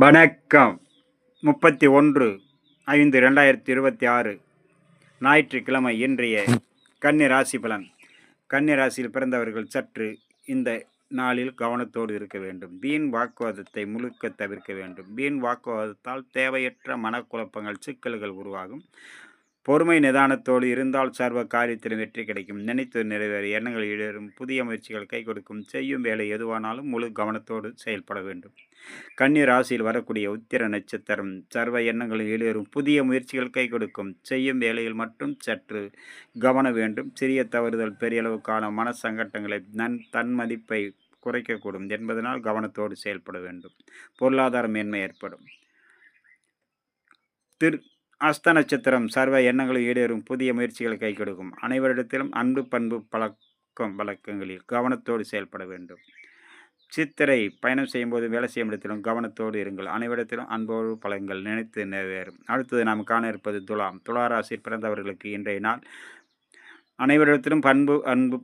வணக்கம். 31/5/2026 ஞாயிற்றுக்கிழமை. இன்றைய கன்னி ராசி பலன். கன்னி ராசியில் பிறந்தவர்கள் சற்று இந்த நாளில் கவனத்தோடு இருக்க வேண்டும். வீண் வாக்குவாதத்தை முழுக்க தவிர்க்க வேண்டும். வீண் வாக்குவாதத்தால் தேவையற்ற மனக்குழப்பங்கள், சிக்கல்கள் உருவாகும். பொறுமை நிதானத்தோடு இருந்தால் சர்வ காரியத்திலும் வெற்றி கிடைக்கும். நினைத்து நிறைவேற எண்ணங்கள் ஈடேறும். புதிய முயற்சிகள் கை கொடுக்கும். செய்யும் வேலை எதுவானாலும் முழு கவனத்தோடு செயல்பட வேண்டும். கன்னி ராசியில் வரக்கூடிய உத்திர நட்சத்திரம் சர்வ எண்ணங்கள் ஈடேறும். புதிய முயற்சிகள் கை கொடுக்கும். செய்யும் வேலையில் மட்டும் சற்று கவனம் வேண்டும். சிறிய தவறுதல் பெரிய அளவுக்கான மன சங்கட்டங்களை தன் மதிப்பை குறைக்கக்கூடும் என்பதனால் கவனத்தோடு செயல்பட வேண்டும். பொருளாதார மேன்மை ஏற்படும். அஸ்த நட்சத்திரம் சர்வ எண்ணங்களும் ஈடேறும். புதிய முயற்சிகளை கை கொடுக்கும். அனைவரிடத்திலும் அன்பு பண்பு வழக்கங்களில் கவனத்தோடு செயல்பட வேண்டும். சித்திரை பயணம் செய்யும்போது வேலை செய்யும் இடத்திலும் கவனத்தோடு இருங்கள். அனைவரிடத்திலும் அன்போடு பழங்கள் நினைத்து நிறைவேறும். அடுத்தது நாம் காண இருப்பது துலாம். துளாராசியில் பிறந்தவர்களுக்கு இன்றைய நாள் அனைவரிடத்திலும் அன்பு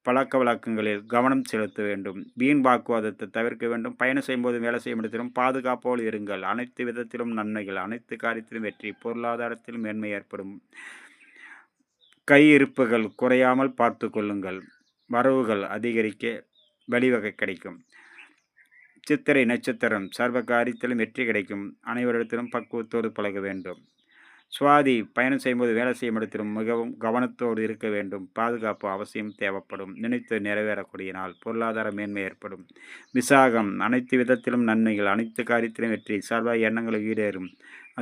பழக்க வழக்கங்களில் கவனம் செலுத்த வேண்டும். வீண் வாக்குவாதத்தை தவிர்க்க வேண்டும். பயணம் செய்யும்போது வேலை செய்யும் இடத்திலும் பாதுகாப்போடு இருங்கள். அனைத்து விதத்திலும் நன்மைகள், அனைத்து காரியத்திலும் வெற்றி, பொருளாதாரத்திலும் மேன்மை ஏற்படும். கையிருப்புகள் குறையாமல் பார்த்து கொள்ளுங்கள். வரவுகள் அதிகரிக்க வழிவகை கிடைக்கும். சித்திரை நட்சத்திரம் சர்வ காரியத்திலும் வெற்றி கிடைக்கும். அனைவரிடத்திலும் பக்குவத்தோடு பழக வேண்டும். சுவாதி பயணம் செய்யும்போது வேலை செய்யும் இடத்திலும் மிகவும் கவனத்தோடு இருக்க வேண்டும். பாதுகாப்பு அவசியம் தேவைப்படும். நினைத்து நிறைவேறக்கூடிய நாள். பொருளாதார மேன்மை ஏற்படும். விசாகம் அனைத்து விதத்திலும் நன்மைகள், அனைத்து காரியத்திலும் வெற்றி, சர்வ எண்ணங்களும் ஈடேறும்.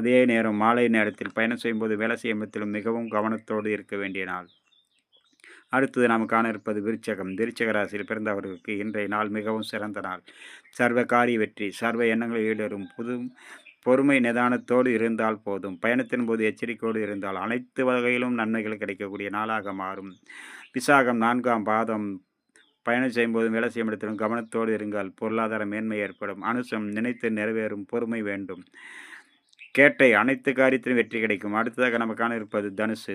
அதே நேரம் மாலை நேரத்தில் பயணம் செய்யும்போது வேலை செய்யும் இடத்திலும் மிகவும் கவனத்தோடு இருக்க வேண்டிய நாள். அடுத்தது நாம் காண இருப்பது விருச்சகம். விருச்சக ராசியில் பிறந்தவர்களுக்கு இன்றைய நாள் மிகவும் சிறந்த நாள். சர்வ காரிய வெற்றி, சர்வ எண்ணங்கள் ஈடேறும். பொறுமை நிதானத்தோடு இருந்தால் போதும். பயணத்தின் போது எச்சரிக்கையோடு இருந்தால் அனைத்து வகையிலும் நன்மைகள் கிடைக்கக்கூடிய நாளாக மாறும். விசாகம் 4ஆம் பாதம் பயணம் செய்யும்போதும் வேலை செய்யும் இடத்திலும் கவனத்தோடு இருங்கள். பொருளாதார மேன்மை ஏற்படும். அனுசம் நினைத்து நிறைவேறும். பொறுமை வேண்டும். கேட்டை அனைத்து காரியத்திலும் வெற்றி கிடைக்கும். அடுத்ததாக நம்ம காண இருப்பது தனுசு.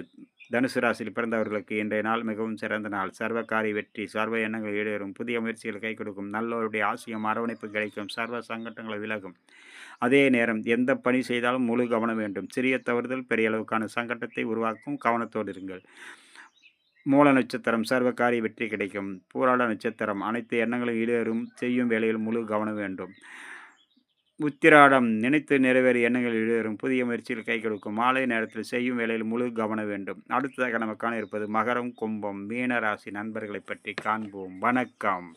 தனுசு ராசியில் பிறந்தவர்களுக்கு இன்றைய நாள் மிகவும் சிறந்த நாள். சர்வ காரிய வெற்றி, சர்வ எண்ணங்கள் ஈடேறும். புதிய முயற்சிகள் கை கொடுக்கும். நல்லவருடைய ஆசையும் அரவணைப்பு கிடைக்கும். சர்வ சங்கட்டங்களை விலகும். அதே நேரம் எந்த பணி செய்தாலும் முழு கவனம் வேண்டும். சிறிய தவறுதல் பெரிய அளவுக்கான சங்கட்டத்தை உருவாக்கும். கவனத்தோடு இருங்கள். மூல நட்சத்திரம் சர்வ காரிய வெற்றி கிடைக்கும். பூராட நட்சத்திரம் அனைத்து எண்ணங்களும் ஈடேறும். செய்யும் வேலையில் முழு கவனம் வேண்டும். உத்திராடம் நினைத்து நிறைவேறு எண்ணங்கள் ஈடேறும். புதிய முயற்சியில் கை கொடுக்கும். மாலை நேரத்தில் செய்யும் வேலையில் முழு கவனம் வேண்டும். அடுத்ததாக நமக்கான இருப்பது மகரம், கும்பம், மீன ராசி நண்பர்களை பற்றி காண்போம். வணக்கம்.